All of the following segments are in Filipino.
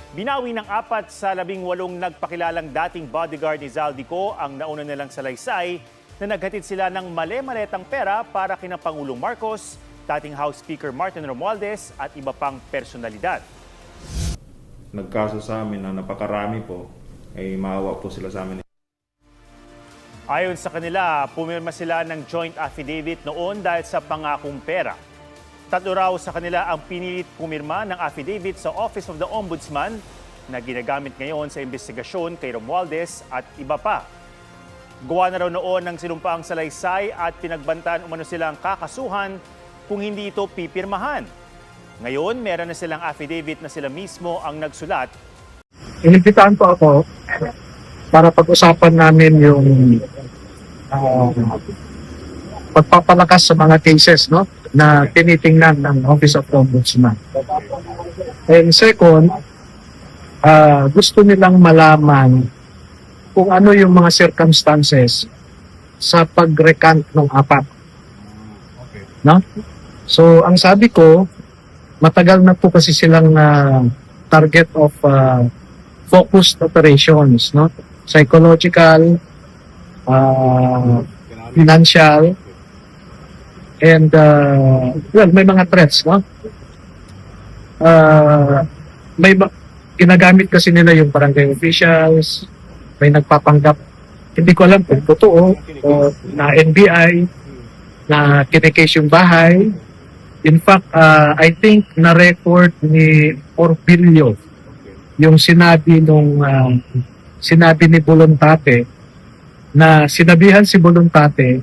Binawi ng 4 sa 18 nagpakilalang dating bodyguard ni Zaldico ang nauna nilang salaysay na naghatid sila ng male-maletang pera para kina Pangulong Marcos, dating House Speaker Martin Romualdez at iba pang personalidad. Nagkaso sa amin na napakarami po, ay maawa po sila sa amin. Ayon sa kanila, pumirma sila ng joint affidavit noon dahil sa pangakong pera. 3 raw sa kanila ang pinilit pumirma ng affidavit sa Office of the Ombudsman na ginagamit ngayon sa investigasyon kay Romualdez at iba pa. Gawa na raw noon ng sinumpaang salaysay at pinagbantaan umano silang kakasuhan kung hindi ito pipirmahan. Ngayon, meron na silang affidavit na sila mismo ang nagsulat. Inibitahan po ako para pag-usapan namin yung pagpapalakas sa mga cases, no, na tinitingnan ng Office of Ombudsman. And second, gusto nilang malaman kung ano yung mga circumstances sa pag-recant ng 4. No? So, ang sabi ko, matagal na po kasi silang target of focused operations, no? Psychological, financial, and well, may mga threats, no? Ginagamit kasi nila yung barangay officials, may nagpapanggap, hindi ko alam kung totoo, o na NBI, na kinikase yung bahay. In fact, I think na-record ni Orbilio yung sinabi ni Bolontate na sinabihan si Bolontate,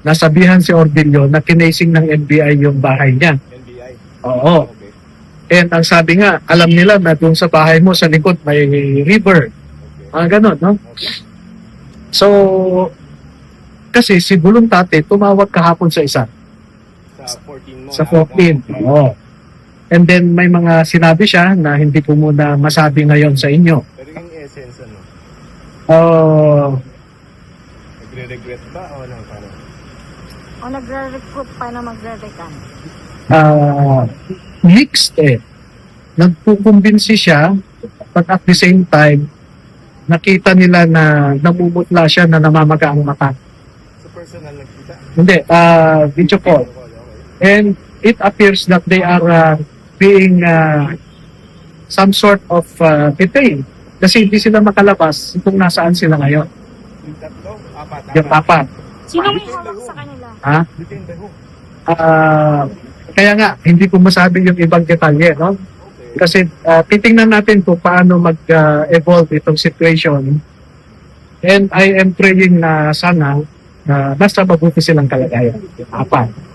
nasabihan si Orbilio na kinasing ng NBI yung bahay niya. NBI? Oo. Okay. And ang sabi nga, alam nila na doon sa bahay mo sa likod may river. Ganon, no? So, kasi si Bolontate tumawag kahapon sa isa. Sa 14 mo? Sa 14. Oo. And then may mga sinabi siya na hindi ko muna masabi ngayon sa inyo. Pero yung essence, ano? Nagre-regret ba o ano? Paano? O nagre-recruit pa na magre-recant? Mixed eh. Nagpukumbinsi siya, but at the same time, nakita nila na namumutla siya na namamaga ang mata. Sa personal nagkita? Hindi, video call. Okay. And it appears that they are being some sort of detained. Kasi hindi sila makalabas kung nasaan sila ngayon. Yung tatlo? Apat? Yung 4. Sino may hawak sa kanila? Ha? Depende ho. Kaya nga, hindi ko masabi yung ibang detalye, no? Okay. Kasi titingnan natin kung paano mag-evolve itong situation. And I am praying na sana basta mabuti silang kalagayan. 4.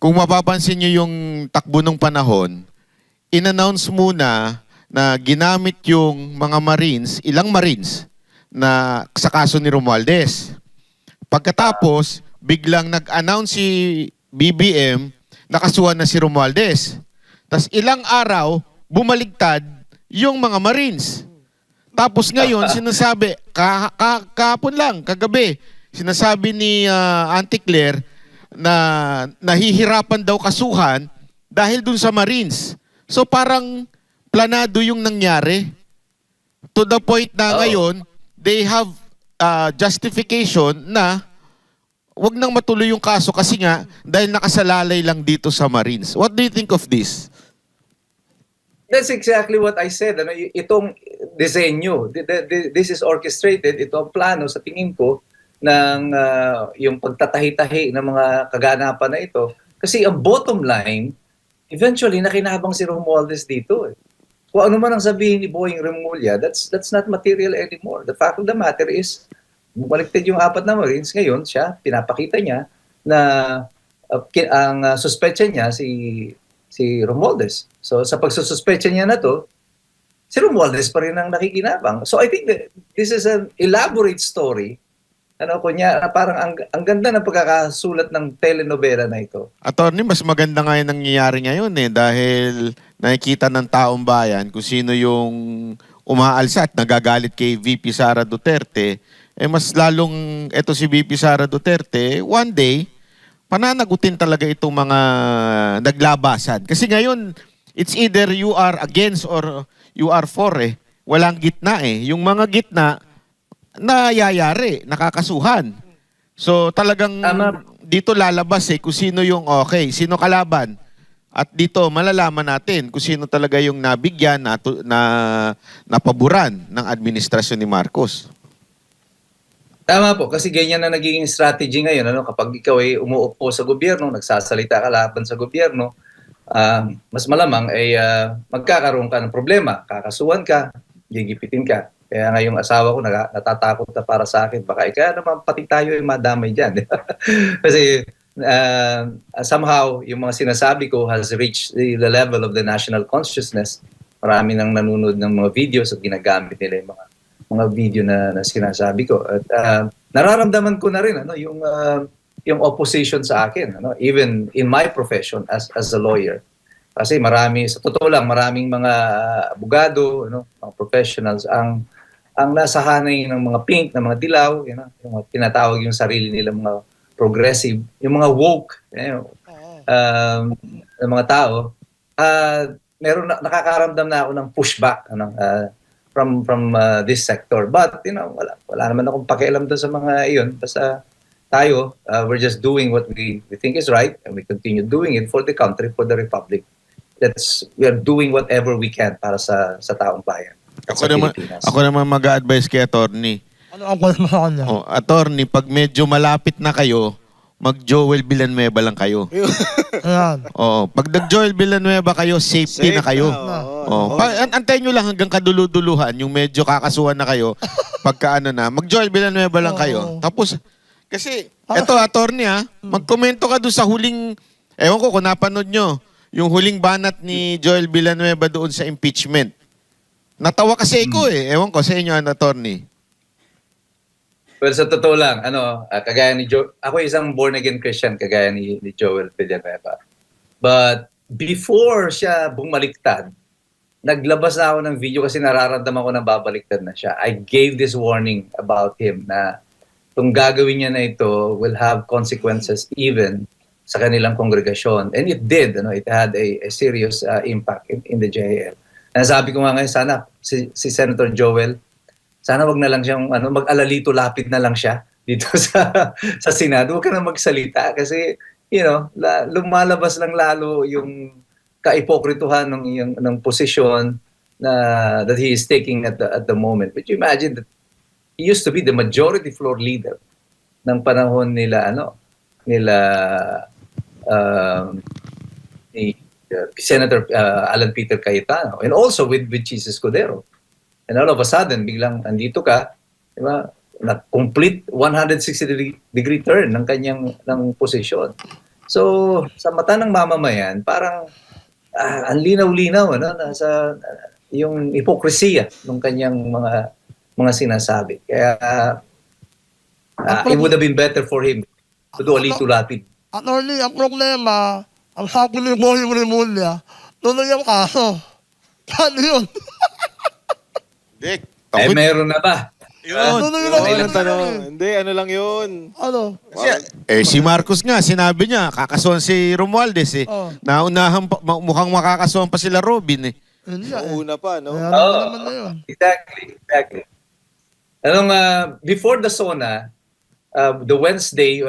Kung mapapansin nyo yung takbo ng panahon, in-announce muna na ginamit yung mga Marines, ilang Marines, na sa kaso ni Romualdez. Pagkatapos, biglang nag-announce si BBM na kasuhan na si Romualdez. Tapos ilang araw, bumaligtad yung mga Marines. Tapos ngayon, sinasabi, kahapon lang, kagabi, sinasabi ni Auntie Claire na nahihirapan daw kasuhan dahil dun sa Marines. So parang planado yung nangyari. To the point na ngayon, they have justification na wag nang matuloy yung kaso kasi nga dahil nakasalalay lang dito sa Marines. What do you think of this? That's exactly what I said. Ano, itong disenyo, this is orchestrated, ito ang plano sa tingin ko ng yung pagtatahi-tahi ng mga kaganapan na ito. Kasi ang bottom line, eventually nakinabang si Romualdez dito. Eh. Kung ano man ang sabihin ni Boying Remulla, that's not material anymore. The fact of the matter is, bumaliktad yung 4 na Marines, ngayon siya, pinapakita niya na ang suspecha niya si Romualdez. So sa pagsususpecha niya na to, si Romualdez pa rin ang nakikinabang. So I think that this is an elaborate story. Ano ko niya, parang ang ganda ng pagkakasulat ng telenovela na ito. Attorney, mas maganda nga yung nangyayari ngayon dahil nakikita ng taong bayan kung sino yung umaalsa at nagagalit kay VP Sara Duterte. Mas lalong eto si VP Sara Duterte, one day, pananagutin talaga itong mga naglabasan. Kasi ngayon, It's either you are against or you are for eh. Walang gitna eh. Yung mga gitna, nayayari, nakakasuhan. So talagang Tama. dito lalabas eh kung sino yung okay, sino kalaban. At dito malalaman natin kung sino talaga yung nabigyan napaboran ng administrasyon ni Marcos. Tama po, kasi ganyan na nagiging strategy ngayon. Ano? Kapag ikaw ay umuupo sa gobyerno, nagsasalita ka laban sa gobyerno, mas malamang ay magkakaroon ka ng problema. Kakasuhan ka, gigipitin ka. Kaya nga yung asawa ko natatakot na para sa akin. Baka kaya naman pati tayo ay madamay dyan. Kasi somehow yung mga sinasabi ko has reached the level of the national consciousness. Marami nang nanonood ng mga videos at ginagamit nila yung mga video na sinasabi ko. At nararamdaman ko na rin yung opposition sa akin, even in my profession as a lawyer. Kasi sa totoo lang, maraming mga abogado, mga professionals ang nasa hanay ng mga pink, ng mga dilaw, yung mga tinatawag yung sarili nila mga progressive, yung mga woke, ng mga tao, nakakaramdam na ako ng pushback from this sector. But wala naman akong pakialam doon sa mga iyon. Basta tayo, we're just doing what we think is right, and we continue doing it for the country, for the republic. We are doing whatever we can para sa taong bayan. Ako naman mag-a-advise kay attorney. Ano ang kwento sa kanya? Oh, attorney, pag medyo malapit na kayo, mag-Joel Villanueva lang kayo. Ayan. Oo, pag nag-Joel Villanueva kayo, safety na kayo. Oh, antayin nyo lang hanggang kaduluduluhan, yung medyo kakasuhan na kayo, pagka mag-Joel Villanueva lang kayo. Tapos, kasi, eto attorney magkomento ka doon sa huling, ewan ko kung napanood nyo, yung huling banat ni Joel Villanueva doon sa impeachment. Natawa kasi ako ewan ko sa inyo, attorney. Well, sa totoo lang, kagaya ni ako isang born-again Christian, kagaya ni Joel Villanueva. But before siya bumaliktad, naglabas na ako ng video kasi nararamdaman ko na babaliktad na siya. I gave this warning about him na itong gagawin niya na ito will have consequences even sa kanilang kongregasyon. And it did. It had a serious impact in the JAL. And sabi ko nga ngayon, sana si Senator Joel, sana wag na lang siyang mag-alalito lapid na lang siya dito sa Senado. Huwag ka na magsalita kasi lumalabas lang lalo yung kaipokrituhan ng posisyon that he is taking at the moment. But you imagine that he used to be the majority floor leader ng panahon nila ni Senator Alan Peter Cayetano, and also with Jesus Cordero. And all of a sudden, biglang andito ka, di ba? Na-complete 160-degree turn ng posisyon. So, sa mata ng mamamayan, parang ang linaw-linaw nasa yung hipokresiya ng kanyang mga sinasabi. Kaya it would have been better for him to do a little lapid. Attorney, ang problema, ang sabi ni Boy Remulla, tuloy ang kaso. Paano yun? Dick, Meron na ba? Tuloy Yun ang ang tanong. Hindi, ano lang yun. Ano? si Marcos nga, sinabi niya, kakasuhan si Romualdez Naunahan pa, mukhang makakasuhan pa sila Robin Hindi Una pa, no? Ayan naman na yun. Exactly. Before the SONA, the Wednesday,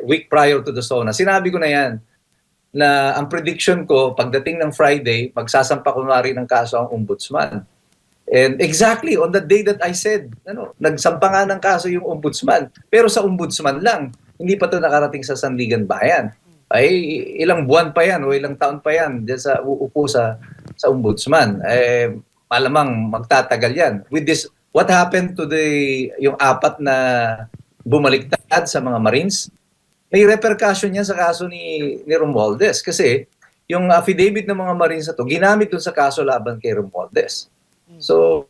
week prior to the SONA, sinabi ko na yan, na ang prediction ko, pagdating ng Friday, magsasampa kunwari ng kaso ang ombudsman. And exactly on the day that I said, nagsampa nga ng kaso yung ombudsman. Pero sa ombudsman lang, hindi pa ito nakarating sa Sandigan Bayan. Ay ilang buwan pa yan o ilang taon pa yan dyan sa uupo sa ombudsman. Malamang magtatagal yan. With this, what happened to yung apat na bumaliktad sa mga Marines? May repercussion yan sa kaso ni Romualdez. Kasi yung affidavit ng mga Marines na to, ginamit dun sa kaso laban kay Romualdez. So,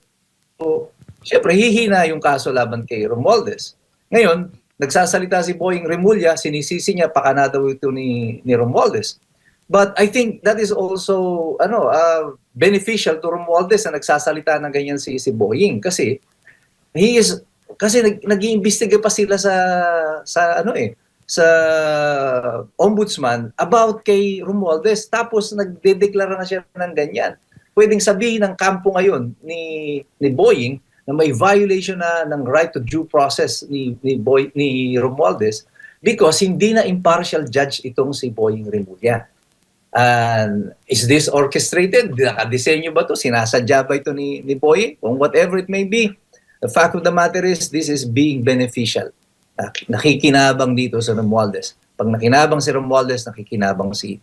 syempre, hihina yung kaso laban kay Romualdez. Ngayon, nagsasalita si Boying Remulla, sinisisi niya, pakana daw ito ni Romualdez. But I think that is also beneficial to Romualdez na nagsasalita ng ganyan si Boying. Kasi nag-iimbestiga pa sila sa sa ombudsman about kay Romualdez, tapos nagdedeklara na siya ng ganyan. Pwedeng sabihin ng kampo ngayon ni Boying na may violation na ng right to due process ni Romualdez because hindi na impartial judge itong si Boying Remulla. And is this orchestrated? Nakadesenyo ba to? Sinasadya ba ito ni Boying? Kung whatever it may be, the fact of the matter is this is being beneficial. Nakikinabang dito sa Romualdez. Pag nakinabang si Romualdez, nakikinabang si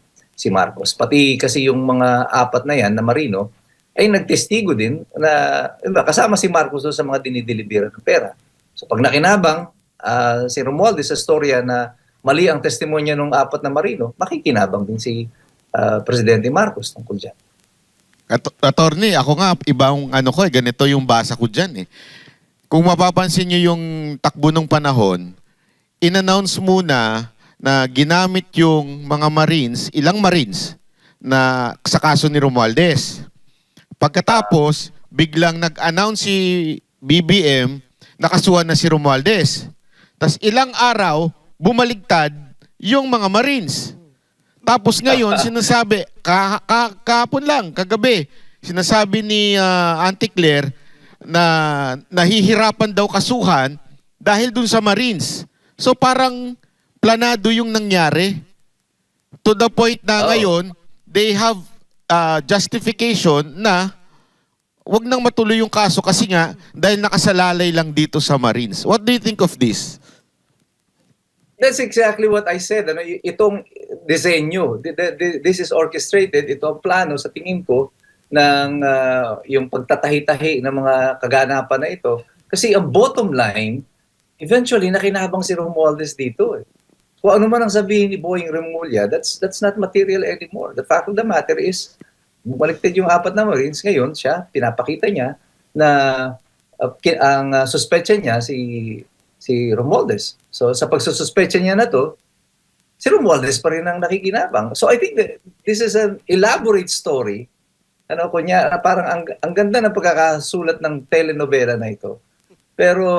Marcos. Pati kasi yung mga apat na yan na Marino ay nagtestigo din na kasama si Marcos doon sa mga dinideliveran ng pera. So pag nakinabang si Romualdez sa storya na mali ang testimonya ng apat na Marino, makikinabang din si Presidente Marcos tungkol dyan. Attorney, ako nga, ibang ganito yung basa ko dyan eh. Kung mapapansin nyo yung takbo ng panahon, in-announce muna na ginamit yung mga Marines, ilang Marines, na sa kaso ni Romualdez. Pagkatapos, biglang nag-announce si BBM na kasuhan na si Romualdez. Tapos ilang araw, bumaligtad yung mga Marines. Tapos ngayon, sinasabi, kahapon lang, kagabi, sinasabi ni Auntie Claire na nahihirapan daw kasuhan dahil dun sa Marines. So parang planado yung nangyari. To the point na ngayon, they have justification na wag nang matuloy yung kaso kasi nga dahil nakasalalay lang dito sa Marines. What do you think of this? That's exactly what I said. Itong disenyo, this is orchestrated, ito ang plano sa tingin ko ng yung pagtatahi-tahi ng mga kaganapan na ito. Kasi ang bottom line, eventually nakinabang si Romualdez dito. Kung ano man ang sabihin ni Boying Remulla, that's not material anymore. The fact of the matter is, bumaliktad yung apat na Marines, ngayon siya, pinapakita niya na ang suspetsya niya si Romualdez. So sa pagsususpecha niya na to, si Romualdez pa rin ang nakikinabang. So I think that this is an elaborate story. Parang ang ganda ng pagkakasulat ng telenovela na ito. Pero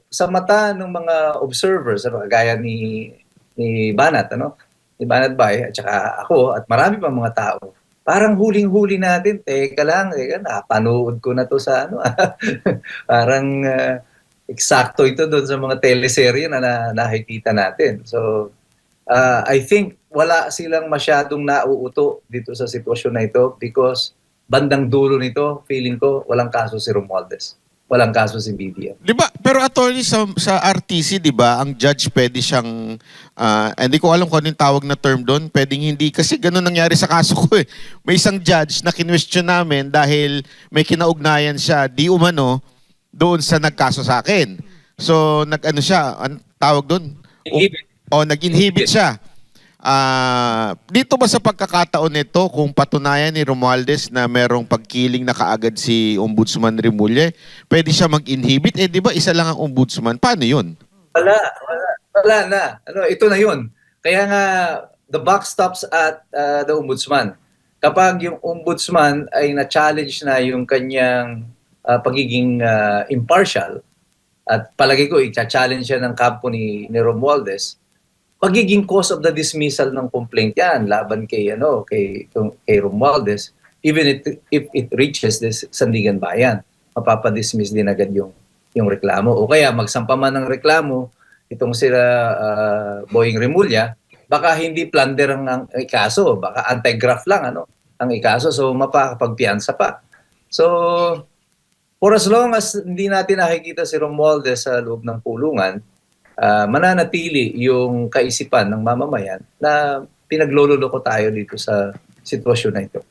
sa mata ng mga observers, gaya ni Banat, ni Banat Bay, at saka ako, at marami pa mga tao, parang huling-huli natin, teka lang, napanood ko na to sa parang eksakto ito doon sa mga teleserye na nakikita natin. So, I think wala silang masyadong nauuto dito sa sitwasyon na ito because bandang dulo nito, feeling ko, walang kaso si Romualdez. Walang kaso si BBM. Di ba? Pero attorney sa RTC, di ba, ang judge pwede siyang, hindi ko alam kung anong tawag na term doon, pwedeng hindi, kasi ganun nangyari sa kaso ko eh. May isang judge na kinwestiyon namin dahil may kinaugnayan siya, di umano, doon sa nagkaso sa akin. So, siya, anong tawag doon? Nag-inhibit siya. Dito ba sa pagkakataon nito, kung patunayan ni Romualdez na merong pagkiling na kaagad si Ombudsman Remulla, pwede siya mag-inhibit? Di ba isa lang ang ombudsman? Paano yun? Wala na. Ito na yun. Kaya nga, the buck stops at the ombudsman. Kapag yung ombudsman ay na-challenge na yung kanyang pagiging impartial, at palagi ko, i-challenge siya ng kampo ni Romualdez, magiging cause of the dismissal ng complaint yan laban kay Romualdez, even if it reaches this Sandigan Bayan, mapapadismiss din agad yung reklamo. O kaya magsampa man ng reklamo itong sila Boying Remulla, baka hindi plunder ang ikaso, baka anti-graft lang ang ikaso, so mapakapagpiyansa pa. So for as long as hindi natin nakikita si Romualdez sa loob ng kulungan, mananatili yung kaisipan ng mamamayan na pinaglololoko tayo dito sa sitwasyon na ito.